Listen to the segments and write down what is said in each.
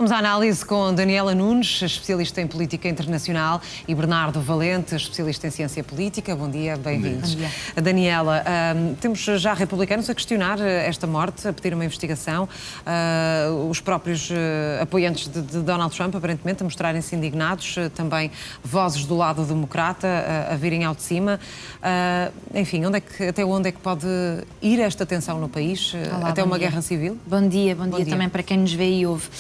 Vamos à análise com Daniela Nunes, especialista em política internacional, e Bernardo Valente, especialista em ciência política. Bom dia, bem-vindos. Daniela, temos já republicanos a questionar esta morte, a pedir uma investigação. Os próprios apoiantes de Donald Trump, aparentemente, a mostrarem-se indignados. Também vozes do lado democrata a virem ao de cima. Enfim, até onde é que pode ir esta tensão no país? Olá, até uma guerra civil? Bom dia também para quem nos vê e ouve.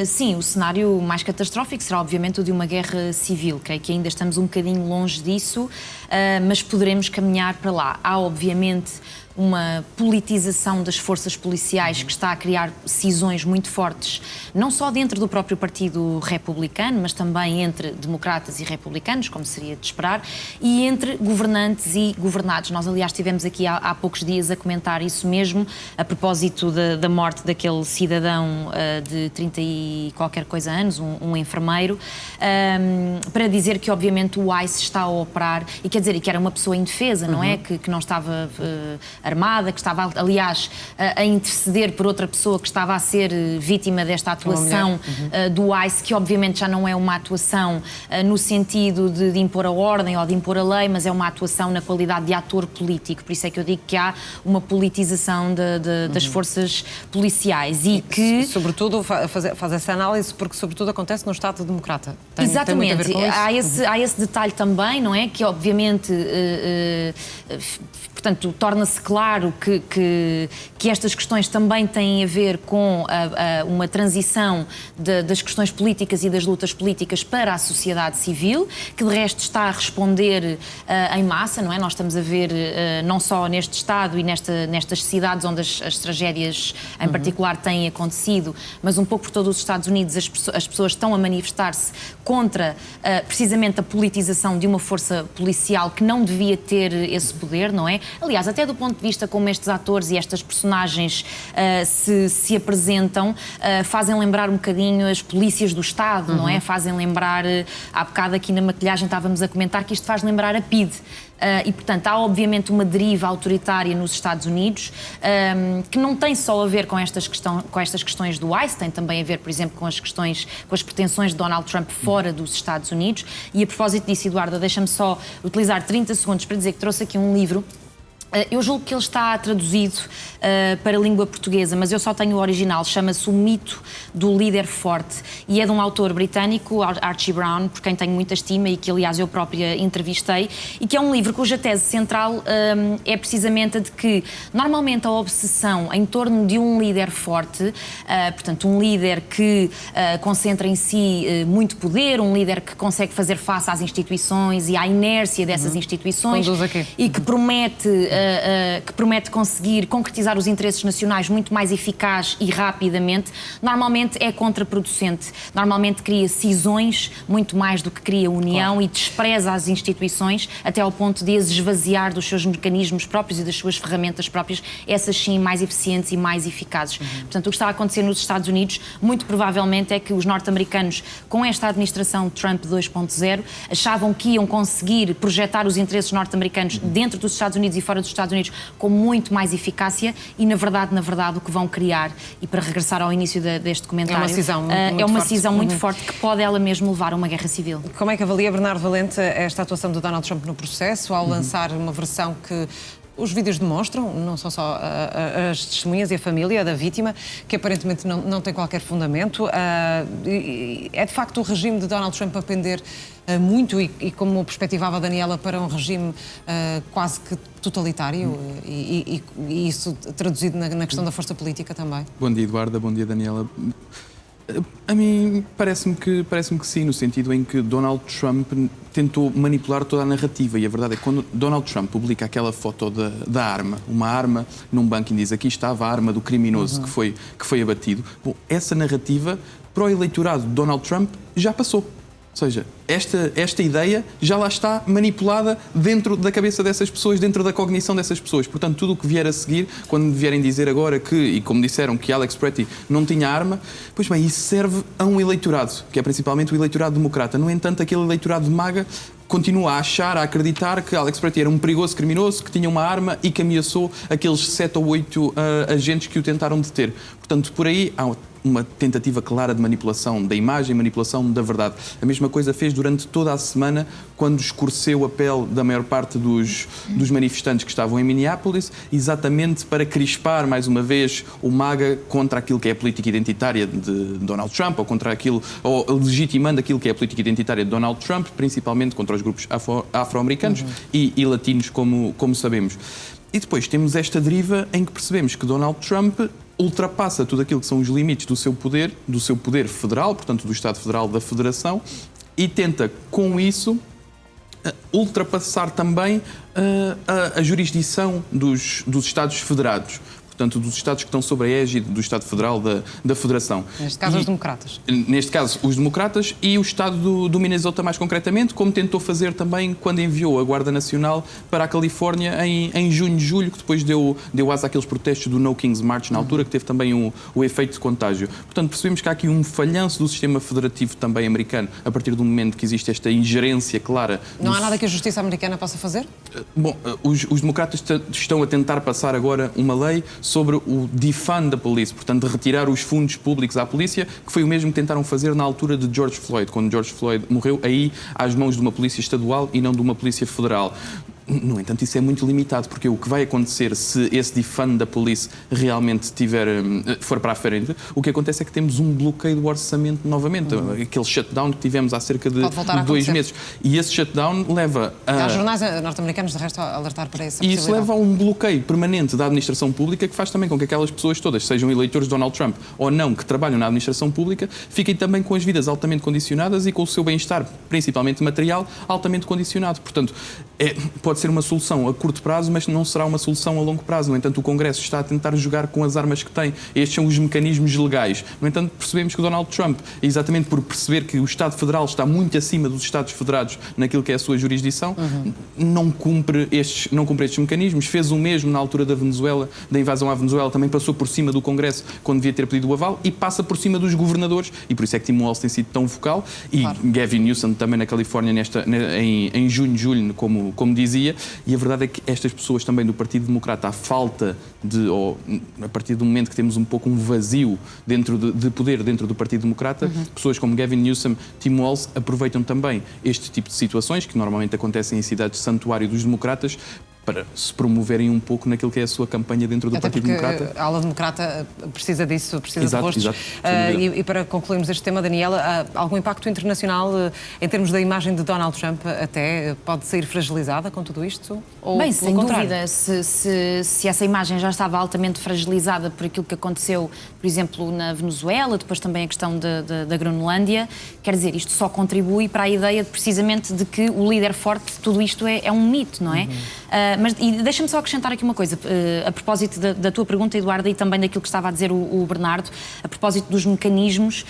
Sim, o cenário mais catastrófico será obviamente o de uma guerra civil. Creio que ainda estamos um bocadinho longe disso, mas poderemos caminhar para lá. Há obviamente uma politização das forças policiais que está a criar cisões muito fortes, não só dentro do próprio Partido Republicano, mas também entre democratas e republicanos, como seria de esperar, e entre governantes e governados. Nós, aliás, estivemos aqui há poucos dias a comentar isso mesmo, a propósito da morte daquele cidadão de 30 e qualquer coisa anos, um enfermeiro, para dizer que, obviamente, o ICE está a operar, e quer dizer, e que era uma pessoa indefesa, não é? Que não estava armada, que estava, aliás, a interceder por outra pessoa que estava a ser vítima desta atuação do ICE, que obviamente já não é uma atuação no sentido de impor a ordem ou de impor a lei, mas é uma atuação na qualidade de ator político. Por isso é que eu digo que há uma politização das forças policiais e que... Sobretudo, faz essa análise porque, sobretudo, acontece no Estado democrata. Exatamente. Tem muito a ver com isso? Há esse detalhe também, não é? Que, obviamente, portanto, torna-se claro que estas questões também têm a ver com uma transição das questões políticas e das lutas políticas para a sociedade civil, que de resto está a responder em massa, não é? Nós estamos a ver, não só neste Estado e nestas cidades onde as tragédias em particular têm acontecido, mas um pouco por todos os Estados Unidos as pessoas estão a manifestar-se contra precisamente a politização de uma força policial que não devia ter esse poder, não é? Aliás, até do ponto de vista como estes atores e estas personagens se apresentam, fazem lembrar um bocadinho as polícias do Estado, não é? Fazem lembrar, há bocado aqui na maquilhagem estávamos a comentar que isto faz lembrar a PIDE. E, portanto, há obviamente uma deriva autoritária nos Estados Unidos que não tem só a ver com estas questões do ICE, tem também a ver, por exemplo, com as pretensões de Donald Trump fora dos Estados Unidos. E a propósito disso, Eduardo, deixa-me só utilizar 30 segundos para dizer que trouxe aqui um livro. Eu julgo que ele está traduzido para a língua portuguesa, mas eu só tenho o original. Chama-se O Mito do Líder Forte e é de um autor britânico, Archie Brown, por quem tenho muita estima e que, aliás, eu própria entrevistei, e que é um livro cuja tese central é precisamente a de que, normalmente, a obsessão em torno de um líder forte, portanto, um líder que concentra em si muito poder, um líder que consegue fazer face às instituições e à inércia dessas instituições e que promete conseguir concretizar os interesses nacionais muito mais eficaz e rapidamente, normalmente é contraproducente. Normalmente cria cisões muito mais do que cria união e despreza as instituições até ao ponto de as esvaziar dos seus mecanismos próprios e das suas ferramentas próprias, essas sim mais eficientes e mais eficazes. Portanto, o que está a acontecer nos Estados Unidos, muito provavelmente, é que os norte-americanos, com esta administração Trump 2.0, achavam que iam conseguir projetar os interesses norte-americanos dentro dos Estados Unidos e fora dos Estados Unidos com muito mais eficácia e, na verdade, o que vão criar, e para regressar ao início deste comentário, é uma cisão muito forte que pode ela mesmo levar a uma guerra civil. Como é que avalia, Bernardo Valente, esta atuação do Donald Trump no processo, ao lançar uma versão que os vídeos demonstram, não são só as testemunhas e a família da vítima, que aparentemente não tem qualquer fundamento. É de facto o regime de Donald Trump a pender muito, e como perspectivava a Daniela, para um regime quase que totalitário, e isso traduzido na questão da força política também? Bom dia, Eduarda. Bom dia, Daniela. A mim parece-me que sim, no sentido em que Donald Trump tentou manipular toda a narrativa, e a verdade é que quando Donald Trump publica aquela foto da arma, uma arma num banco, e diz aqui estava a arma do criminoso que foi abatido, bom, essa narrativa para o eleitorado de Donald Trump já passou. Ou seja, esta ideia já lá está manipulada dentro da cabeça dessas pessoas, dentro da cognição dessas pessoas. Portanto, tudo o que vier a seguir, quando vierem dizer agora que, e como disseram, que Alex Pretty não tinha arma, pois bem, isso serve a um eleitorado, que é principalmente o eleitorado democrata. No entanto, aquele eleitorado de MAGA continua a achar, a acreditar que Alex Pretty era um perigoso criminoso, que tinha uma arma e que ameaçou aqueles 7 ou 8 agentes que o tentaram deter. Portanto, por aí há uma tentativa clara de manipulação da imagem, manipulação da verdade. A mesma coisa fez durante toda a semana, quando escureceu a pele da maior parte dos manifestantes que estavam em Minneapolis, exatamente para crispar mais uma vez o MAGA contra aquilo que é a política identitária de Donald Trump, ou contra aquilo, ou legitimando aquilo que é a política identitária de Donald Trump, principalmente contra os grupos afro-americanos e latinos, como sabemos. E depois temos esta deriva em que percebemos que Donald Trump ultrapassa tudo aquilo que são os limites do seu poder federal, portanto do Estado Federal, da Federação, e tenta, com isso, ultrapassar também a jurisdição dos Estados Federados. Portanto, dos Estados que estão sob a égide do Estado Federal da Federação. Neste caso, os democratas. Neste caso, os democratas e o Estado do Minnesota, mais concretamente, como tentou fazer também quando enviou a Guarda Nacional para a Califórnia em junho, julho, que depois deu asa àqueles protestos do No King's March na altura, que teve também o efeito de contágio. Portanto, percebemos que há aqui um falhanço do sistema federativo também americano, a partir do momento que existe esta ingerência clara. Não há nada que a justiça americana possa fazer? Bom, os democratas estão a tentar passar agora uma lei sobre o defund da polícia, portanto, de retirar os fundos públicos à polícia, que foi o mesmo que tentaram fazer na altura de George Floyd, quando George Floyd morreu, aí às mãos de uma polícia estadual e não de uma polícia federal. No entanto, isso é muito limitado, porque o que vai acontecer se esse defund da polícia realmente for para a frente, o que acontece é que temos um bloqueio do orçamento novamente, aquele shutdown que tivemos há cerca de 2 meses. E esse shutdown leva a... Há jornais norte-americanos, de resto, a alertar para essa possibilidade. E isso leva a um bloqueio permanente da administração pública, que faz também com que aquelas pessoas todas, sejam eleitores de Donald Trump ou não, que trabalham na administração pública, fiquem também com as vidas altamente condicionadas e com o seu bem-estar, principalmente material, altamente condicionado. Portanto, pode ser uma solução a curto prazo, mas não será uma solução a longo prazo. No entanto, o Congresso está a tentar jogar com as armas que tem. Estes são os mecanismos legais. No entanto, percebemos que o Donald Trump, exatamente por perceber que o Estado Federal está muito acima dos Estados Federados naquilo que é a sua jurisdição, não cumpre estes mecanismos. Fez o mesmo na altura da Venezuela, da invasão à Venezuela, também passou por cima do Congresso quando devia ter pedido o aval e passa por cima dos governadores, e por isso é que Tim Walz tem sido tão vocal, e claro, Gavin Newsom também na Califórnia em junho, julho, como dizia. E a verdade é que estas pessoas também do Partido Democrata, a partir do momento que temos um pouco um vazio de poder dentro do Partido Democrata, pessoas como Gavin Newsom, Tim Walz, aproveitam também este tipo de situações, que normalmente acontecem em cidades de santuário dos democratas, para se promoverem um pouco naquilo que é a sua campanha dentro do Partido Democrata. A ala democrata precisa disso, precisa de rostos. Exato, e para concluirmos este tema, Daniela, algum impacto internacional em termos da imagem de Donald Trump até pode sair fragilizada com tudo isto? Ou, bem, sem dúvida, se essa imagem já estava altamente fragilizada por aquilo que aconteceu, por exemplo, na Venezuela, depois também a questão da Groenlândia, quer dizer, isto só contribui para a ideia precisamente de que o líder forte de tudo isto é um mito, não é? Mas deixa-me só acrescentar aqui uma coisa, a propósito da tua pergunta, Eduardo, e também daquilo que estava a dizer o Bernardo, a propósito dos mecanismos.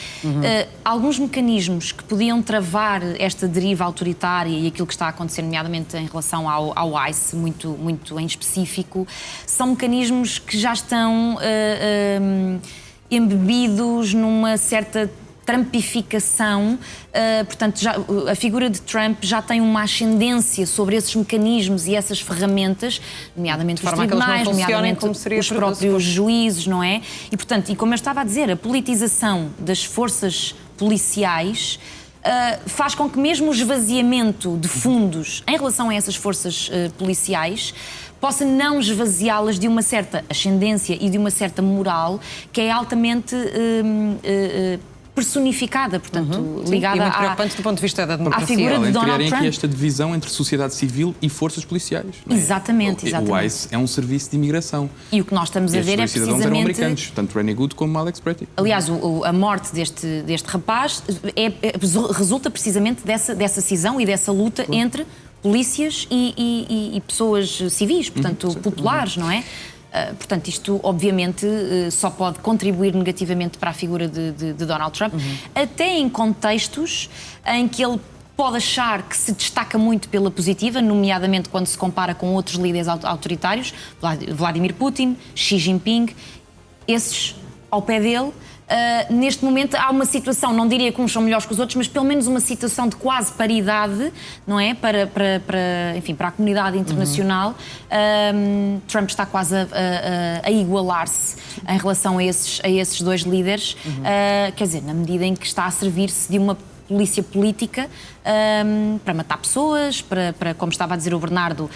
Alguns mecanismos que podiam travar esta deriva autoritária e aquilo que está a acontecer, nomeadamente em relação ao ICE, muito em específico, são mecanismos que já estão embebidos numa certa trumpificação, portanto, a figura de Trump já tem uma ascendência sobre esses mecanismos e essas ferramentas, nomeadamente os tribunais, nomeadamente os próprios juízes, não é? E, portanto, e como eu estava a dizer, a politização das forças policiais faz com que mesmo o esvaziamento de fundos em relação a essas forças policiais possa não esvaziá-las de uma certa ascendência e de uma certa moral que é altamente personificada, portanto, ligada e muito preocupante do ponto de vista da democracia. À figura de Donald Trump. Trump. Aqui esta divisão entre sociedade civil e forças policiais. Não é? Exatamente. O ICE é um serviço de imigração. E o que nós estamos a ver é precisamente... cidadãos eram americanos, tanto Rennie Good como Alex Pretty. Aliás, a morte deste rapaz resulta precisamente dessa cisão e dessa luta entre polícias e pessoas civis, portanto, populares, não é? Portanto, isto obviamente só pode contribuir negativamente para a figura de Donald Trump, até em contextos em que ele pode achar que se destaca muito pela positiva, nomeadamente quando se compara com outros líderes autoritários, Vladimir Putin, Xi Jinping, esses ao pé dele neste momento há uma situação, não diria que uns são melhores que os outros, mas pelo menos uma situação de quase paridade, não é? Enfim, para a comunidade internacional. Trump está quase a igualar-se em relação a esses dois líderes, quer dizer, na medida em que está a servir-se de uma polícia política para matar pessoas, para, como estava a dizer o Bernardo,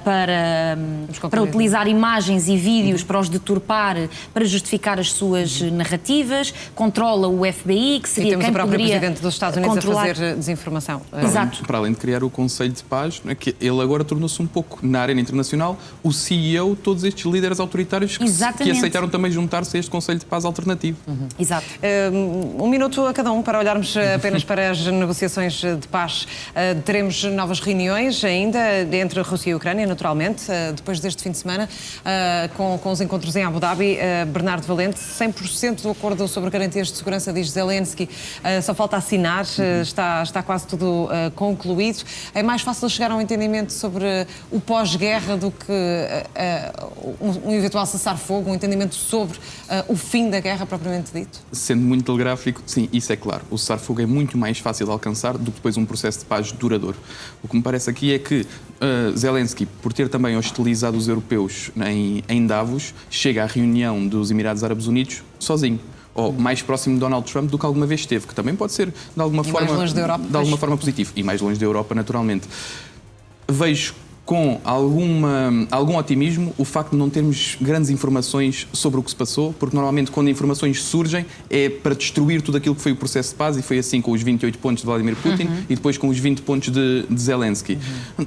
para utilizar imagens e vídeos para os deturpar, para justificar as suas narrativas, controla o FBI, que seria quem poderia controlar... E temos o próprio Presidente dos Estados Unidos a fazer desinformação. Exato. Para além de criar o Conselho de Paz, que ele agora tornou-se um pouco, na arena internacional, o CEO de todos estes líderes autoritários que aceitaram também juntar-se a este Conselho de Paz alternativo. Exato. Um minuto a cada um para olharmos apenas para as negociações de paz. Teremos novas reuniões ainda entre a Rússia e a Ucrânia, naturalmente, depois deste fim de semana, com os encontros em Abu Dhabi. Bernardo Valente, 100% do acordo sobre garantias de segurança, diz Zelensky, só falta assinar, está quase tudo concluído. É mais fácil chegar a um entendimento sobre o pós-guerra do que um eventual cessar-fogo, um entendimento sobre o fim da guerra propriamente dito? Sendo muito telegráfico, sim, isso é claro. O cessar-fogo é muito mais fácil de alcançar do que depois um processo de paz duradouro. O que me parece aqui é que Zelensky, por ter também hostilizado os europeus em Davos, chega à reunião dos Emirados Árabes Unidos sozinho. Ou mais próximo de Donald Trump do que alguma vez esteve, que também pode ser de alguma forma positivo. E mais longe da Europa, naturalmente. Vejo com algum otimismo o facto de não termos grandes informações sobre o que se passou, porque normalmente quando informações surgem é para destruir tudo aquilo que foi o processo de paz, e foi assim com os 28 pontos de Vladimir Putin e depois com os 20 pontos de Zelensky.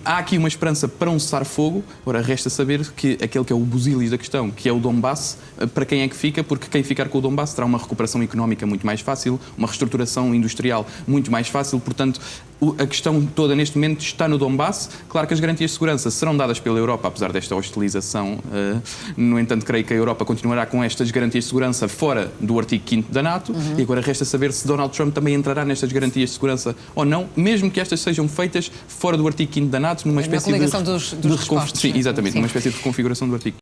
Há aqui uma esperança para um cessar-fogo, agora resta saber que aquele que é o busilis da questão, que é o Donbass, para quem é que fica, porque quem ficar com o Donbass terá uma recuperação económica muito mais fácil, uma reestruturação industrial muito mais fácil, portanto a questão toda neste momento está no Donbass. Claro que as garantias de segurança serão dadas pela Europa, apesar desta hostilização. No entanto, creio que a Europa continuará com estas garantias de segurança fora do artigo 5º da NATO. E agora resta saber se Donald Trump também entrará nestas garantias de segurança ou não, mesmo que estas sejam feitas fora do artigo 5º da NATO, numa espécie de coligação dos Sim, exatamente, numa espécie de reconfiguração do artigo